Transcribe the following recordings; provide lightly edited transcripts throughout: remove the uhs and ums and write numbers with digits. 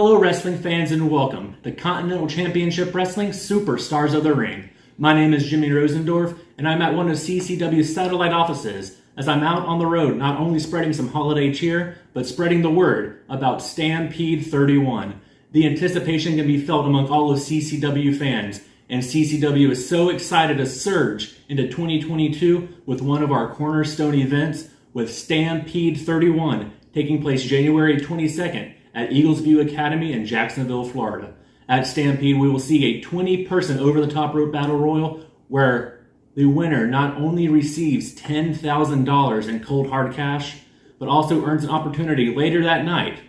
Hello wrestling fans and welcome to Continental Championship Wrestling Superstars of the Ring. My name is Jimmy Rosendorf and I'm at one of CCW's satellite offices as I'm out on the road not only spreading some holiday cheer, but spreading the word about Stampede 31. The anticipation can be felt among all of CCW fans, and CCW is so excited to surge into 2022 with one of our cornerstone events with Stampede 31 taking place January 22nd at Eagles View Academy in Jacksonville, Florida. At Stampede, we will see a 20-person over-the-top rope battle royal where the winner not only receives $10,000 in cold hard cash, but also earns an opportunity later that night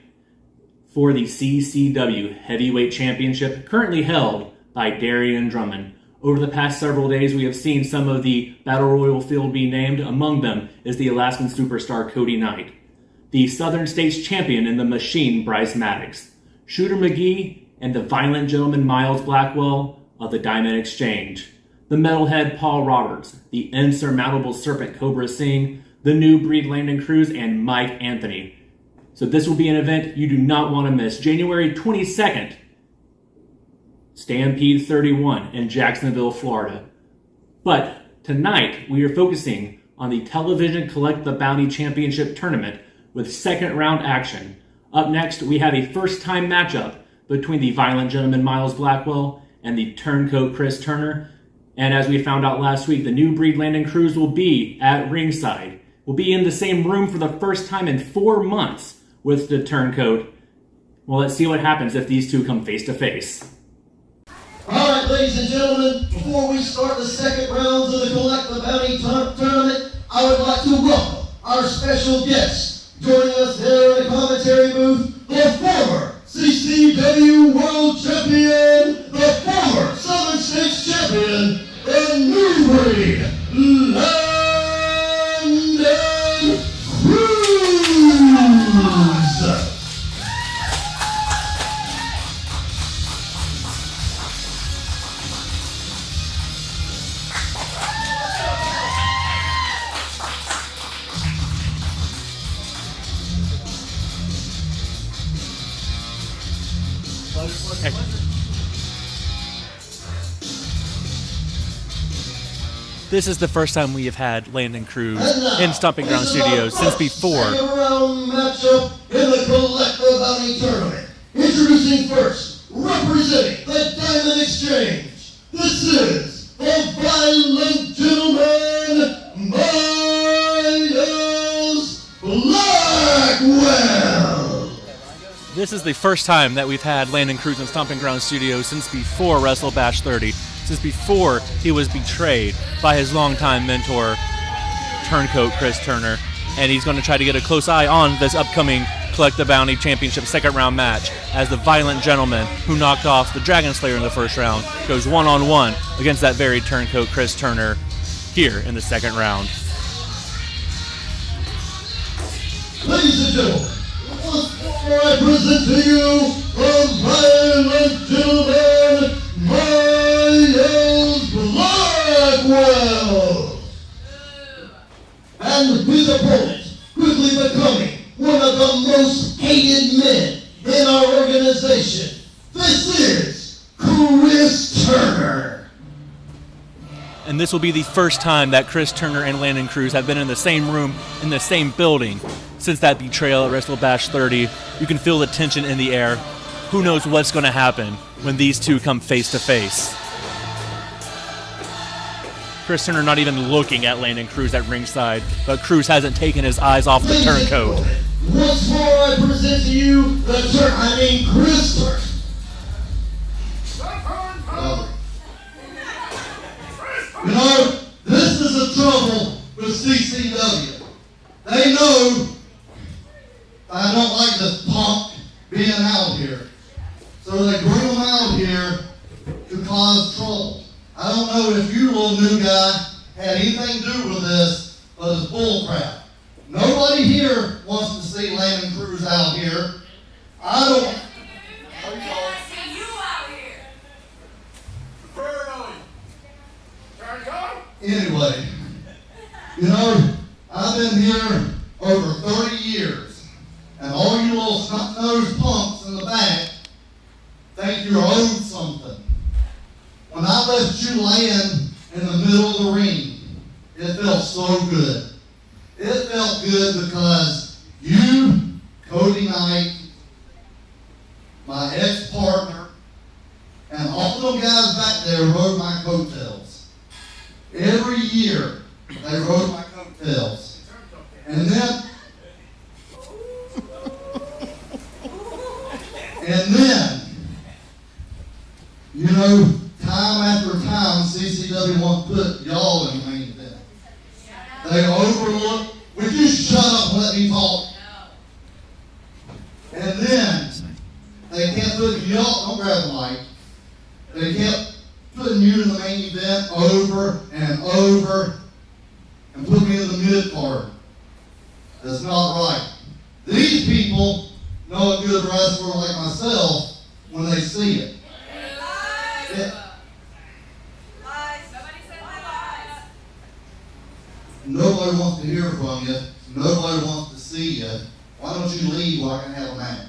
for the CCW Heavyweight Championship, currently held by Darian Drummond. Over the past several days, we have seen some of the Battle Royal field be named. Among them is the Alaskan superstar Cody Knight, the Southern States champion in the Machine Bryce Maddox, Shooter McGee, and the Violent Gentleman Miles Blackwell of the Diamond Exchange, the Metalhead Paul Roberts, the Insurmountable Serpent Cobra Singh, the New Breed Landon Cruz, and Mike Anthony. So this will be an event you do not want to miss. January 22nd, Stampede 31 in Jacksonville, Florida. But tonight we are focusing on the Television Collect the Bounty Championship Tournament with second round action. Up next, we have a first-time matchup between the Violent Gentleman Miles Blackwell and the Turncoat Chris Turner. And as we found out last week, the New Breed Landon Cruz will be at ringside. We'll be in the same room for the first time in 4 months with the Turncoat. Well, let's see what happens if these two come face to face. All right, ladies and gentlemen, before we start the second rounds of the Collect the Bounty tournament, I would like to welcome our special guest. Joining us here in the commentary booth, the former CCW World Champion, the former Southern States Champion, and New Breed, Landon Cruz. This is the first time we have had Landon Cruz in Stomping Ground Studios since before. Second round matchup in the Collect the Bounty tournament. Introducing first, representing the Diamond Exchange, this is the Violent Gentleman, Miles Blackwell. This is the first time that we've had Landon Cruz in Stomping Ground Studios since before Wrestle Bash 30. Since before he was betrayed by his longtime mentor, Turncoat Chris Turner. And he's going to try to get a close eye on this upcoming Collect the Bounty Championship second round match as the Violent Gentleman, who knocked off the Dragon Slayer in the first round, goes one-on-one against that very Turncoat Chris Turner here in the second round. Ladies and gentlemen, I present to you the Violent Gentleman, Miles Blackwell. And his opponent, quickly becoming one of the most hated men in our organization, this is Chris Turner. And this will be the first time that Chris Turner and Landon Cruz have been in the same room, in the same building, since that betrayal at Wrestle Bash 30. You can feel the tension in the air. Who knows what's going to happen when these two come face to face. Chris Turner not even looking at Landon Cruz at ringside, but Cruz hasn't taken his eyes off the Turncoat. Once more, I present to you Chris Turner. You know, this is the trouble with CCW. They know I don't like this punk being out here. So they bring them out here to cause trouble. I don't know if you little new guy had anything to do with this, but it's bullcrap. Nobody here wants to see Landon Cruz out here. I don't. See you out here. Anyway, you know, I've been here over 30 years, and all you little snot-nosed punks in the back you're owed something. When I left you laying in the middle of the ring, it felt so good. It felt good because you, Cody Knight, my ex-partner, and all them guys back there rode my coattails. Every year, they rode my coattails. And then, you know, time after time, CCW wants to put y'all in the main event. They overlook. Would you shut up and let me talk? And then they kept putting y'all. Don't grab the mic. They kept putting you in the main event over and over, and put me in the mid card. That's not right. These people know a good wrestler like myself when they see it. Nobody wants to hear from you. Nobody wants to see you. Why don't you leave while I can have a match?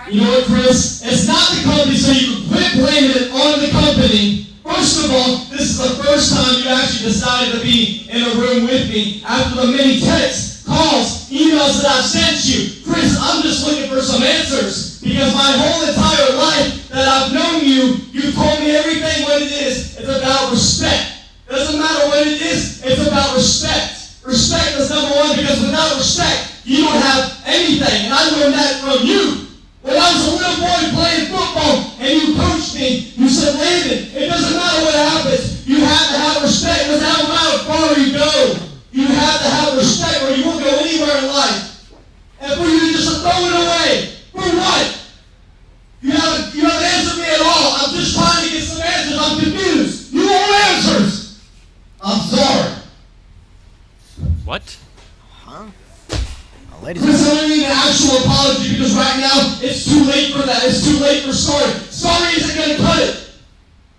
You know what, Chris? It's not the company, so you can quit blaming it on the company. First of all, this is the first time you actually decided to be in a room with me after the many texts, calls, emails that I've sent you. Chris, I'm just looking for some answers because my whole entire life that I've known you, you've told me everything what it is. It's about respect. Doesn't matter what it is, it's about respect. Respect is number one because without respect, you don't have anything. And I learned that from you. When I was a little boy playing football and you coached me, you said, Landon, it doesn't matter what happens. You have to have respect. It doesn't matter how far you go. You have to have respect or you won't go anywhere in life. And for you to just throw it away, for what? You haven't answered me at all. I'm just trying to get some answers. I'm confused. You want answers. I'm sorry. What? Chris, I don't need an actual apology because right now it's too late for that. It's too late for sorry. Sorry isn't going to cut it.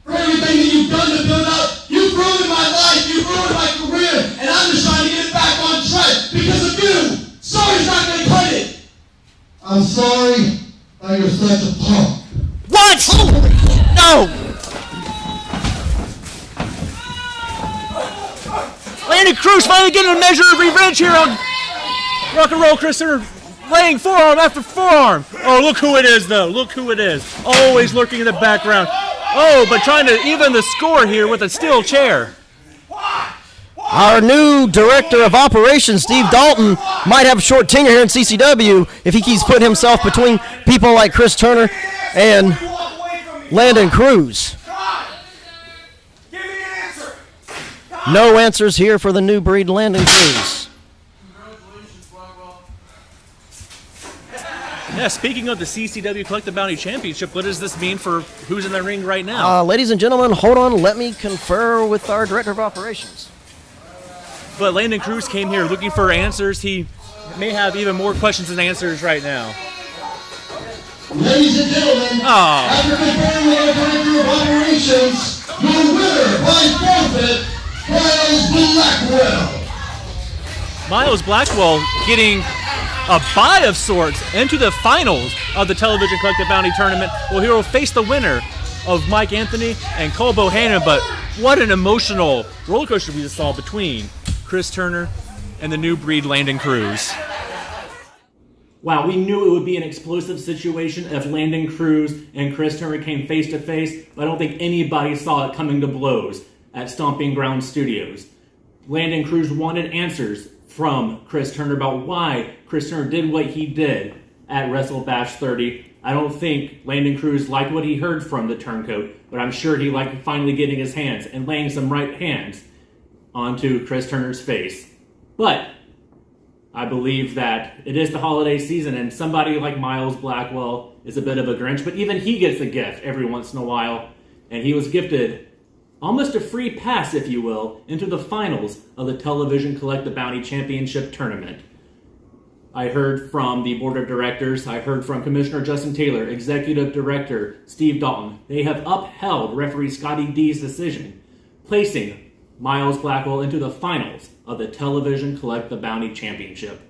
For everything that you've done to build up, you've ruined my life, you've ruined my career, and I'm just trying to get it back on track because of you. Sorry's not going to cut it. I'm sorry that you're such a punk. What? No! Landon Cruz finally getting a measure of revenge here on Rock and Roll Chris Turner, laying forearm after forearm. Oh, look who it is, though. Look who it is. Always lurking in the background. Oh, but trying to even the score here with a steel chair. Our new director of operations, Steve Dalton, might have a short tenure here in CCW if he keeps putting himself between people like Chris Turner and Landon Cruz. Give me an answer. No answers here for the new breed Landon Cruz. Congratulations, Blackwell. Yeah, speaking of the CCW Collective Bounty Championship, what does this mean for who's in the ring right now? Ladies and gentlemen, hold on. Let me confer with our director of operations. But Landon Cruz came here looking for answers. He may have even more questions than answers right now. Ladies and gentlemen, after conferring with our director of operations, your winner by forfeit, Miles Blackwell. Miles Blackwell getting a bye of sorts into the finals of the Television Collective Bounty Tournament. Well, he will face the winner of Mike Anthony and Cole Bohanon, but what an emotional roller coaster we just saw between Chris Turner and the new breed Landon Cruz. Wow, we knew it would be an explosive situation if Landon Cruz and Chris Turner came face to face, but I don't think anybody saw it coming to blows at Stomping Ground Studios. Landon Cruz wanted answers from Chris Turner about why Chris Turner did what he did at Wrestle Bash 30. I don't think Landon Cruz liked what he heard from the turncoat, but I'm sure he liked finally getting his hands and laying some right hands onto Chris Turner's face. But I believe that it is the holiday season and somebody like Miles Blackwell is a bit of a Grinch, but even he gets a gift every once in a while, and he was gifted almost a free pass, if you will, into the finals of the Television Collective Bounty Championship Tournament. I heard from the board of directors, I heard from Commissioner Justin Taylor, Executive Director Steve Dalton. They have upheld referee Scotty D's decision, placing Miles Blackwell into the finals of the Television Collective Bounty Championship.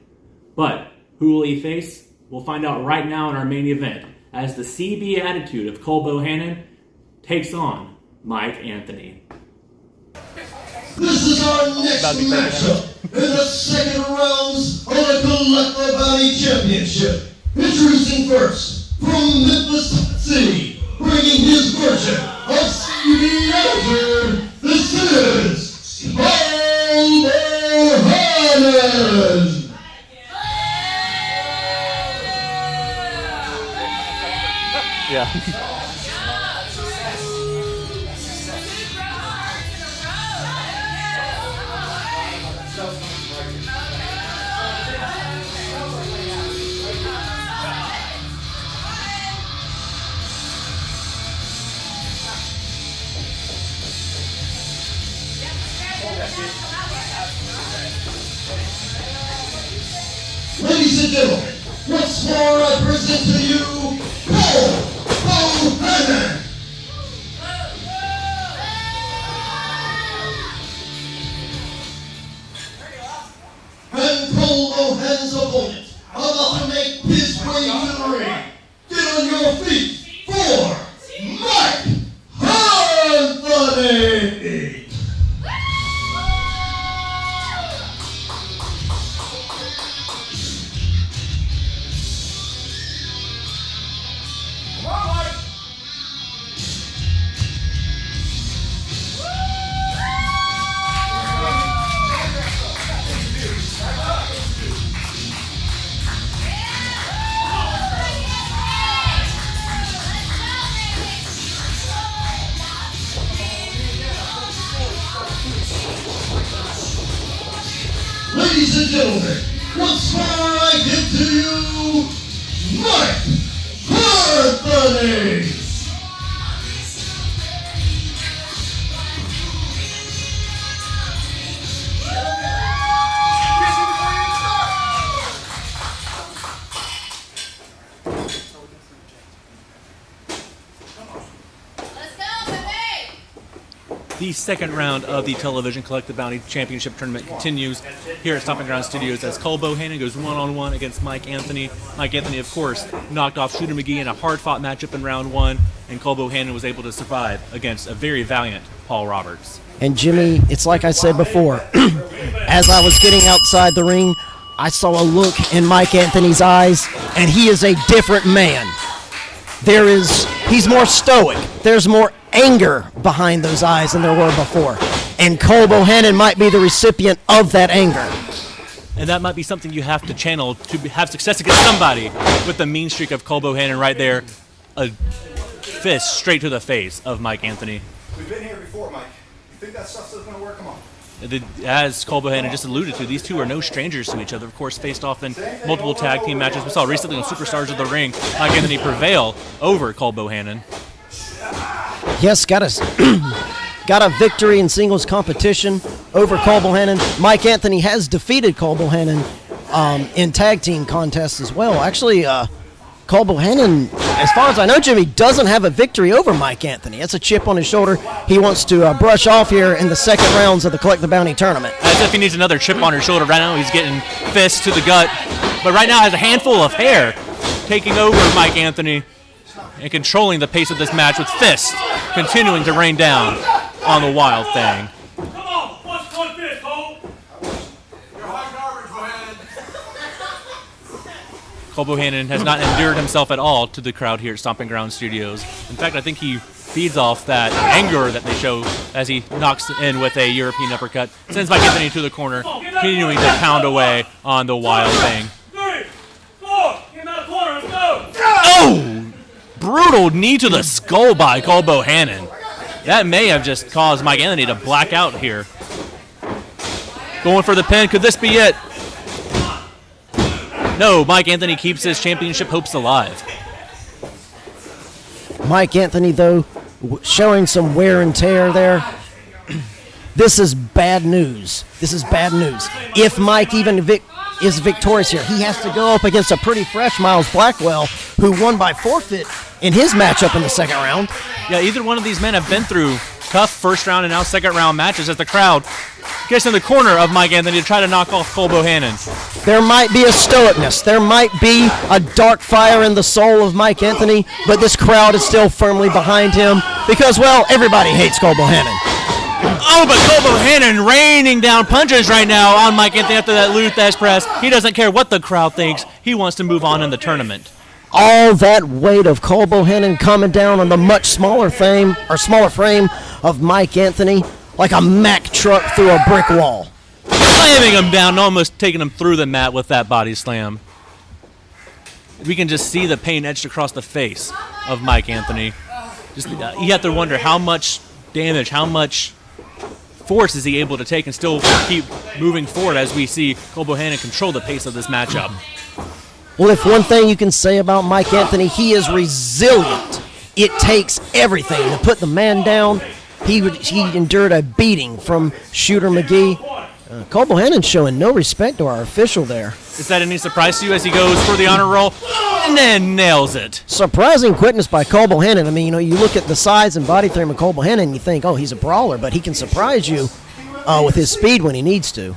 But who will he face? We'll find out right now in our main event as the CB attitude of Cole Bohannon takes on Mike Anthony. This is our next matchup in the second rounds of the Collector Bounty Championship. Introducing first, from Memphis, Tennessee, bringing his version of CB attitude, this is Bohannon. Yeah. Ladies and gentlemen, once more I present to you Cole Bohannon. And Cole Bohannon's opponent about to make his way to the ring. Get on your feet for Mike Anthony. Ladies and gentlemen, once more I give to you Mike Anthony. The second round of the Television Collective Bounty Championship Tournament continues here at Stomping Ground Studios as Cole Bohannon goes one-on-one against Mike Anthony. Mike Anthony, of course, knocked off Shooter McGee in a hard-fought matchup in round one, and Cole Bohannon was able to survive against a very valiant Paul Roberts. And Jimmy, it's like I said before, as I was getting outside the ring, I saw a look in Mike Anthony's eyes, and he is a different man. He's more stoic. There's more anger behind those eyes than there were before. And Cole Bohannon might be the recipient of that anger. And that might be something you have to channel to have success against somebody with the mean streak of Cole Bohannon right there. A fist straight to the face of Mike Anthony. We've been here before, Mike. You think that stuff's still going to work? Come on. As Cole Bohannon just alluded to, these two are no strangers to each other. Of course, faced off in multiple tag team matches. We saw recently on Superstars of the Ring, Mike Anthony prevail over Cole Bohannon. Yes, got a victory in singles competition over Cole Bohannon. Mike Anthony has defeated Cole Bohannon in tag team contests as well. Actually, Cole Bohannon, as far as I know, Jimmy, doesn't have a victory over Mike Anthony. That's a chip on his shoulder he wants to brush off here in the second rounds of the Collect the Bounty tournament. As if he needs another chip on his shoulder. Right now he's getting fists to the gut, but right now has a handful of hair taking over Mike Anthony and controlling the pace of this match with fists continuing to rain down on the Wild Thing. Come on, what's one fist, Cole? You're hot garbage, Bohannon. Cole Bohannon has not endeared himself at all to the crowd here at Stomping Ground Studios. In fact, I think he feeds off that anger that they show as he knocks in with a European uppercut, sends Mike Anthony to the corner, continuing to pound away on the Wild Thing. 3, 4, get him out of the corner, let's go! Oh! Brutal knee to the skull by Cole Bohannon. That may have just caused Mike Anthony to black out here. Going for the pin. Could this be it? No, Mike Anthony keeps his championship hopes alive. Mike Anthony, though, showing some wear and tear there. This is bad news. This is bad news. If Mike even is victorious here, he has to go up against a pretty fresh Miles Blackwell, who won by forfeit in his matchup in the second round. Yeah, either one of these men have been through tough first round and now second round matches as the crowd gets in the corner of Mike Anthony to try to knock off Cole Bohannon. There might be a stoicness. There might be a dark fire in the soul of Mike Anthony, but this crowd is still firmly behind him because, well, everybody hates Cole Bohannon. Oh, but Cole Bohannon raining down punches right now on Mike Anthony after that Luthes press. He doesn't care what the crowd thinks. He wants to move on in the tournament. All that weight of Cole Bohannon coming down on the much smaller frame of Mike Anthony like a Mack truck through a brick wall. Slamming him down, almost taking him through the mat with that body slam. We can just see the pain etched across the face of Mike Anthony. You have to wonder how much damage, how much force is he able to take and still keep moving forward as we see Cole Bohannon control the pace of this matchup. Well, if one thing you can say about Mike Anthony, he is resilient. It takes everything to put the man down. He endured a beating from Shooter McGee. Cole Bohannon showing no respect to our official there. Is that any surprise to you as he goes for the honor roll and then nails it? Surprising quickness by Cole Bohannon. I mean, you look at the size and body frame of Cole Bohannon and you think, oh, he's a brawler, but he can surprise you with his speed when he needs to.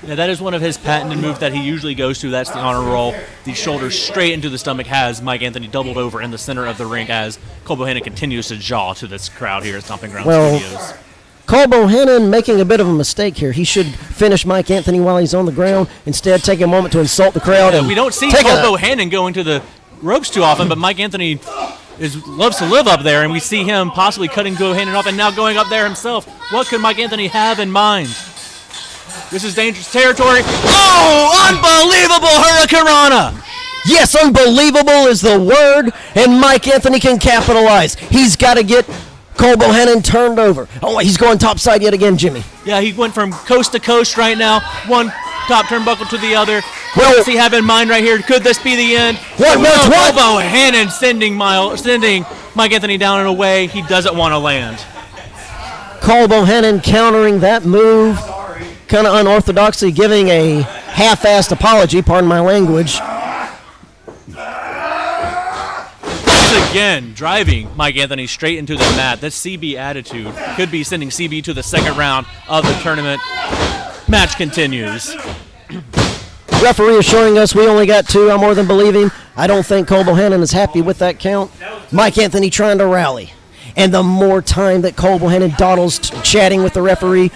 Yeah, that is one of his patented moves that he usually goes to. That's the honor roll. The shoulders straight into the stomach has Mike Anthony doubled over in the center of the ring as Cole Bohannon continues to jaw to this crowd here at Stomping Ground Studios. Cole Bohannon making a bit of a mistake here. He should finish Mike Anthony while he's on the ground. Instead, take a moment to insult the crowd. Yeah, we don't see Cole Bohannon going to the ropes too often, but Mike Anthony loves to live up there, and we see him possibly cutting Bohannon off and now going up there himself. What could Mike Anthony have in mind? This is dangerous territory. Oh, unbelievable hurricanrana! Yes, unbelievable is the word, and Mike Anthony can capitalize. He's got to get Cole Bohannon turned over. Oh, he's going topside yet again, Jimmy. Yeah, he went from coast to coast right now. One top turnbuckle to the other. Well, what does he have in mind right here? Could this be the end? What? Cole Bohannon sending Mike Anthony down in a way he doesn't want to land. Cole Bohannon countering that move. Kind of unorthodoxly giving a half-assed apology, pardon my language. Once again, driving Mike Anthony straight into the mat. That CB attitude could be sending CB to the second round of the tournament. Match continues. Referee is showing us we only got two. I more than believe him. I don't think Cole Bohannon is happy with that count. Mike Anthony trying to rally. And the more time that Cole Bohannon dawdles chatting with the referee,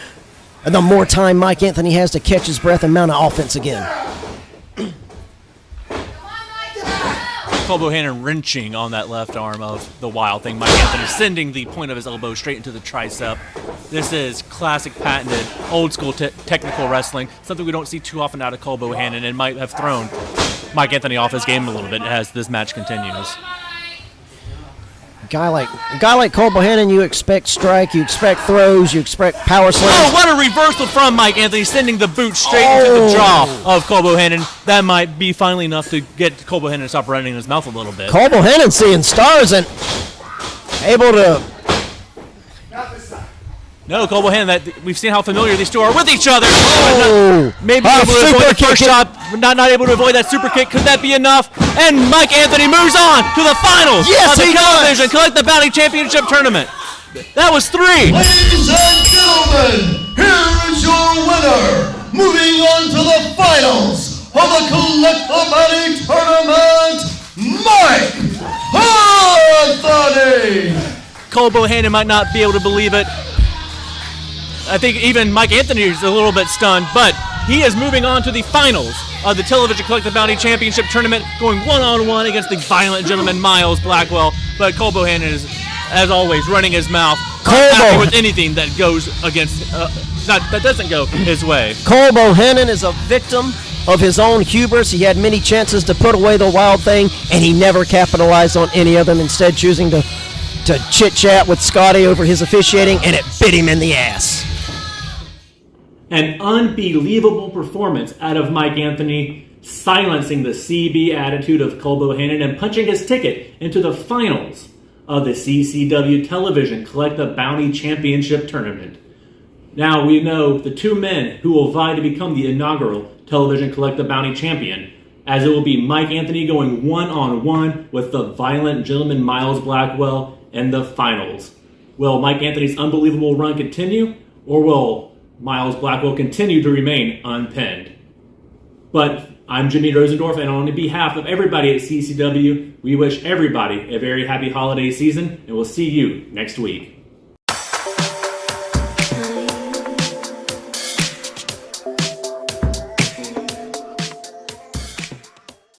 the more time Mike Anthony has to catch his breath and mount an offense again. Cole Bohannon wrenching on that left arm of the Wild Thing. Mike Anthony sending the point of his elbow straight into the tricep. This is classic, patented, old-school technical wrestling, something we don't see too often out of Cole Bohannon and might have thrown Mike Anthony off his game a little bit as this match continues. A guy like Cole Bohannon, you expect strike, you expect throws, you expect power slams. Oh, what a reversal from Mike Anthony, sending the boot straight into the jaw of Cole Bohannon. That might be finally enough to get Cole Bohannon to stop running in his mouth a little bit. Cole Bohannon seeing stars and able to... No, Cole Bohannon, we've seen how familiar these two are with each other. Maybe Oh, able to avoid super the first kick. shot, not able to avoid that super kick. Could that be enough? And Mike Anthony moves on to the finals Yes, of the he Television does. Collect the Bounty Championship Tournament. That was 3. Ladies and gentlemen, here is your winner, moving on to the finals of the Collect the Bounty Tournament, Mike Anthony! Cole Bohannon might not be able to believe it. I think even Mike Anthony is a little bit stunned, but he is moving on to the finals of the Television Collect the Bounty Championship Tournament, going one-on-one against the violent gentleman Miles Blackwell. But Cole Bohannon is, as always, running his mouth, not happy with anything that goes against, that doesn't go his way. Cole Bohannon is a victim of his own hubris. He had many chances to put away the Wild Thing, and he never capitalized on any of them, instead choosing to chit-chat with Scotty over his officiating, and it bit him in the ass. An unbelievable performance out of Mike Anthony, silencing the CB attitude of Cole Bohannon and punching his ticket into the finals of the CCW Television Collect the Bounty Championship Tournament. Now we know the two men who will vie to become the inaugural Television Collect the Bounty Champion, as it will be Mike Anthony going one-on-one with the violent gentleman Miles Blackwell in the finals. Will Mike Anthony's unbelievable run continue, or will Miles Blackwell continue to remain unpinned? But I'm Jimmy Rosendorf, and on behalf of everybody at CCW, we wish everybody a very happy holiday season, and we'll see you next week.